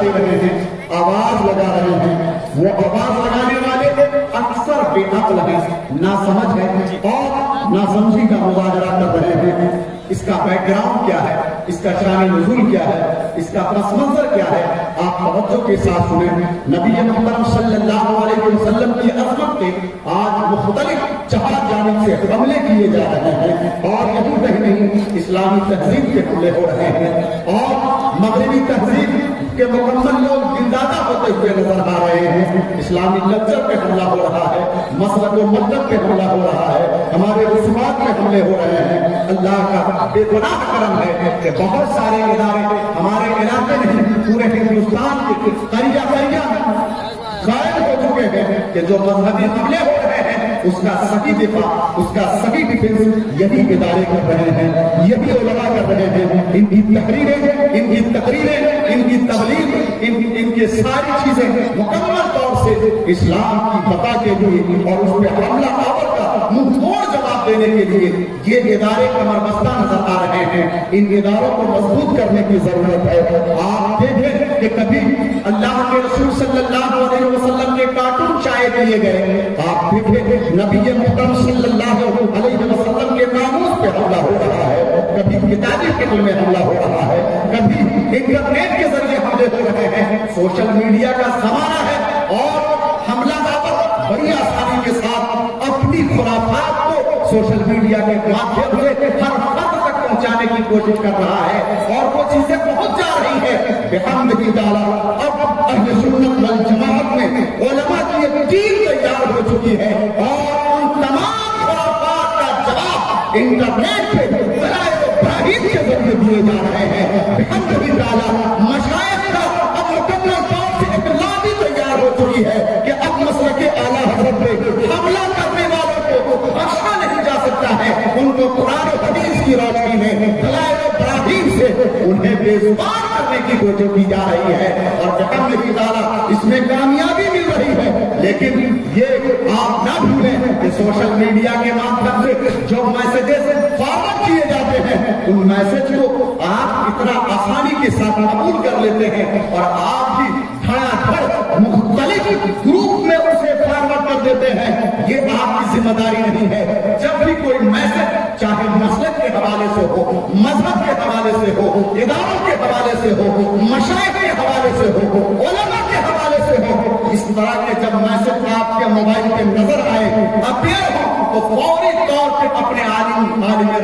دے رہے ہیں، آواز لگا رہے ہیں، وہ آواز لگانے والے اکثر بے عقل ہیں، ناسمجھ ہیں اور ناسمجھی کا مظاہرہ کر رہے ہیں۔ اس کا بیک گراؤنڈ کیا ہے، اس کا شان نزول کیا ہے، اس کا پس منظر کیا ہے، آپ توجہ کے ساتھ سنیں۔ نبی محترم صلی اللہ علیہ وسلم کی عظمت پہ آج مختلف چار جانب سے حملے کیے جا رہے ہیں، اور یہی تک نہیں، اسلامی تہذیب کے حملے ہو رہے ہیں اور مغربی تہذیب کے مکمل لوگ زندہ ہوتے ہوئے نظر آ رہے ہیں۔ اسلامی کلچر پہ حملہ ہو رہا ہے، مسلک و مذہب پہ حملہ ہو رہا ہے، ہمارے رسومات پہ حملے ہو رہے ہیں۔ اللہ کا بے پناہ کرم ہے کہ بہت سارے ادارے ہمارے علاقے نہیں، پورے ہندوستان کے قریہ قائم ہو چکے ہیں کہ جو مذہبی حملے ہو رہے ہیں اس کا صحیح دفاع، اس کا صحیح ڈیفنس یہی ادارے کر رہے ہیں، یہی علماء کر رہے ہیں۔ ان کی تحریریں، ان کی تقریریں، ان کی تبلیغ، ان کے ساری چیزیں مکمل طور سے اسلام کی بقا کے لیے اور اس پہ حملہ آور کا منہ موڑ جواب دینے کے لیے یہ ادارے کمر بستہ نظر آ رہے ہیں۔ ان اداروں کو مضبوط کرنے کی ضرورت ہے۔ آپ دیکھیں کہ کبھی اللہ کے رسول صلی اللہ علیہ وسلم کے کارٹون شائع کیے گئے، آپ دیکھیں نبی محترم صلی اللہ علیہ وسلم کے ناموس پہ حملہ ہو رہا ہے، کبھی کتابی قتل میں حملہ ہو رہا ہے، کبھی انٹرنیٹ کے ذریعے حملے ہو رہے ہیں۔ سوشل میڈیا کا زمانہ ہے اور حملہ آور بڑی آسانی کے ساتھ اپنی خرافات کو سوشل میڈیا کے مادھیم سے ہر فرد تک پہنچانے کی کوشش کر رہا ہے اور وہ چیزیں پہنچ جا رہی ہے بحمدہ تعالی۔ اب اہل سنت والجماعت میں علماء کی ایک ٹیم تیار ہو چکی ہے اور ان تمام خرافات کا جواب انٹرنیٹ پہ دلائل ابراہیم کے ذریعے دیے جا رہے ہیں بحمدہ تعالی۔ مشائخ کا اب مکمل طور سے ایک لابی تیار ہو چکی ہے کہ اب مسلک اعلیٰ حضرت پہ حملہ کرنے والوں کو بخشا نہیں جا سکتا ہے۔ ان کو قرآن و حدیث کی روشنی میں دلائل ابراہیم سے انہیں بے زبان کرنے کی کوشش کی جا رہی ہے اور بحمدہ تعالی اس میں کامیابی مل رہی ہے۔ لیکن یہ آپ نہ بھولیں کہ سوشل میڈیا کے مادھیم سے جو میسجز فارورڈ کیے جاتے ہیں ان میسج کو آپ اتنا آسانی کے ساتھ قبول کر لیتے ہیں اور آپ بھی دھڑا دھڑ مختلف گروپ میں اسے فارورڈ کر دیتے ہیں۔ یہ آپ کی ذمہ داری نہیں ہے۔ جب بھی کوئی میسج چاہے مسلک کے حوالے سے ہو، مذہب کے حوالے سے ہو، اداروں کے حوالے سے ہو، مشائخ کے حوالے سے ہو، علماء کے حوالے سے ہو، اس طرح کے جب میسج آپ کے موبائل پہ نظر آئے، اپیئر ہو، تو فوری طور پہ اپنے عالم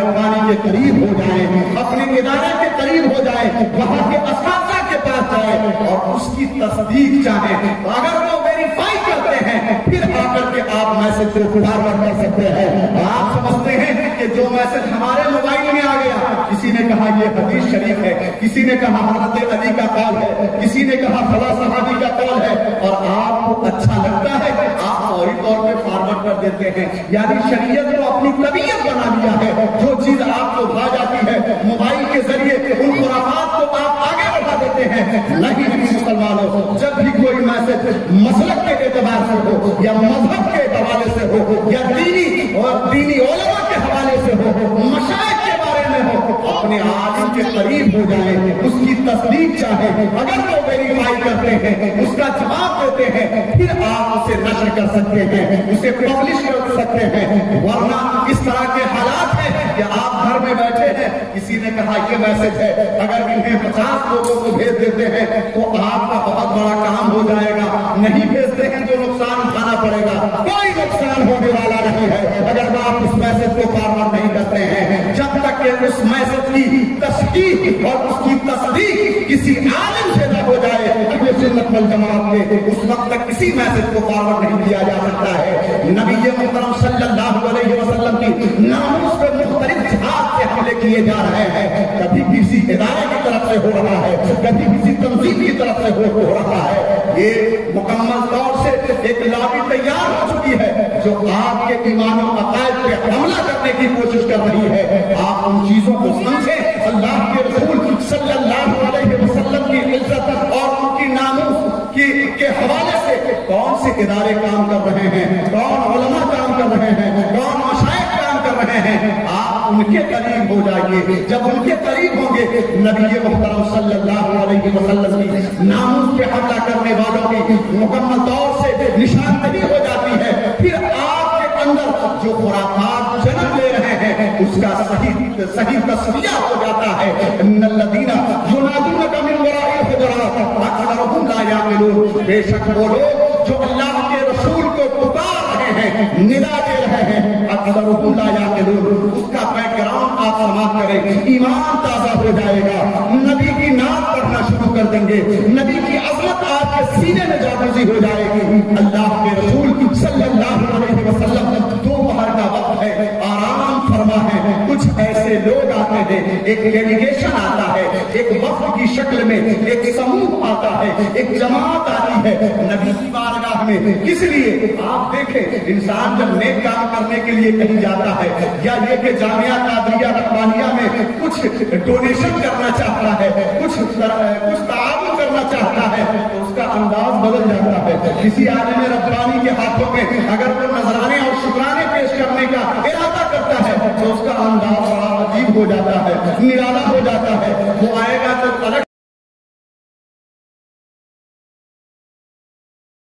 ربانی کے قریب ہو جائیں، اپنے ادارے کے قریب ہو جائیں، وہاں کے اساتذہ کے پاس جائیں اور اس کی تصدیق چاہیں۔ اگر وہ ویریفائی کرتے ہیں پھر آ کر کے آپ میسج کو فارورڈ کر سکتے ہیں۔ آپ سمجھتے ہیں کہ جو میسج ہمارے موبائل میں آ گیا، کسی نے کہا یہ حدیث شریف ہے، کسی نے کہا حضرت علی کا قول ہے، کسی نے کہا فلاں صحابی کا قول ہے اور آپ کو اچھا لگتا ہے، آپ فوری طور پہ فارورڈ کر دیتے ہیں۔ یعنی شریعت کو اپنی طبیعت بنا لیا ہے، جو چیز آپ کو بھا جاتی ہے موبائل کے ذریعے ان خرافات کو آپ آگے بڑھا دیتے ہیں۔ نہیں مسلمانوں، جب بھی کوئی میسج مسلک کے اعتبار سے ہو یا مذہب کے حوالے سے ہو یا دینی علماء کے حوالے سے ہو، مشائخ کے بارے میں ہو، اپنے عالم کے قریب ہو جائیں، اس کی تصدیق چاہیں، اگر وہ ویریفائی کرتے ہیں، اس کا جواب دیتے ہیں، پھر آپ اسے نشر کر سکتے ہیں، اسے پبلش کر سکتے ہیں۔ ورنہ اس طرح کے حالات ہیں کہ آپ گھر میں بیٹھے ہیں، کسی نے کہا یہ میسج ہے، اگر انہیں 50 لوگوں کو بھیج دیتے ہیں تو آپ کا بہت بڑا کام ہو جائے گا۔ نہیں بھیجتے ہیں تو نقصان اٹھانا پڑے گا، کوئی نقصان ہونے والا نہیں ہے اگر آپ اس میسج کو فارورڈ نہیں کرتے ہیں۔ جب تک کہ اس میسج کی تصدیق اور اس کی تصدیق کسی عالم سے نہ ہو جائے اہل سنت والجماعت میں، اس وقت تک کسی میسج کو فارورڈ نہیں کیا جا سکتا ہے۔ نبی محترم صلی اللہ علیہ وسلم کی ناموس پہ مختلف جہاد سے حملے کیے جا رہے ہیں، کبھی کسی ادارے کی طرف سے ہو رہا ہے، کبھی کسی تنظیم کی طرف سے ہو رہا ہے۔ یہ مکمل طور سے ایک لابی تیار ہو چکی ہے جو آپ کے ایمان و عقائد پہ حملہ کرنے کی کوشش کر رہی ہے۔ آپ ان چیزوں کو سمجھیں، اللہ کے رسول صلی اللہ علیہ وسلم کی عزت اور ان کی ناموس کے حوالے سے کون سے ادارے کام کر رہے ہیں، کون علماء کام کر رہے ہیں، کون مشائخ کام کر رہے ہیں، آپ ان کے قریب ہو جائیے. جب ان کے قریب ہوں گے نبی محترم صلی اللہ علیہ وسلم کی ناموس پہ حملہ کرنے والوں کی مکمل طور سے نشاندہی ہو جاتی ہے. پھر آپ کے اندر جو خرافات جنم لے رہے ہیں اس کا صحیح تصفیہ ہو جاتا ہے. ان الذین ینادونک من وراء الحجرات اکثرهم لا یعقلون. بے شک وہ لوگ جو اللہ کے رسول کو پکار رہے ہیں, ندا دے رہے ہیں, اکثرهم لا یعقلون. اس کا بیک گراؤنڈ آپ سماعت کریں, ایمان تازہ ہو جائے گا. نبی کی نام پڑھنا شروع کر دیں گے, نبی کی عظمت آپ کے سینے میں جاگزی ہو جائے گی. اللہ کے رسول صلی اللہ علیہ وسلم دوپہر کا وقت ہے, آرام فرما ہے. کچھ ایسے لوگ آتے ہیں, ایک ڈیلیگیشن آتا ہے, ایک وفد کی شکل میں ایک سموہ آتا ہے, ایک جماعت آتی ہے نبی کی بارگاہ میں. کس لیے؟ آپ دیکھیں, انسان جب نیک کام کرنے کے لیے کہیں جاتا ہے یا یہ کہ جامعہ قادریہ رحمانیہ میں کچھ ڈونیشن کرنا چاہتا ہے, کچھ تعاون کرنا چاہتا ہے, تو اس کا انداز بدل جاتا ہے. کسی عالم ربانی کے ہاتھوں میں اگر وہ نذرانے اور شکرانے پیش کرنے کا ارادہ کرتا ہے تو اس کا انداز بڑا عجیب ہو جاتا ہے, نرالا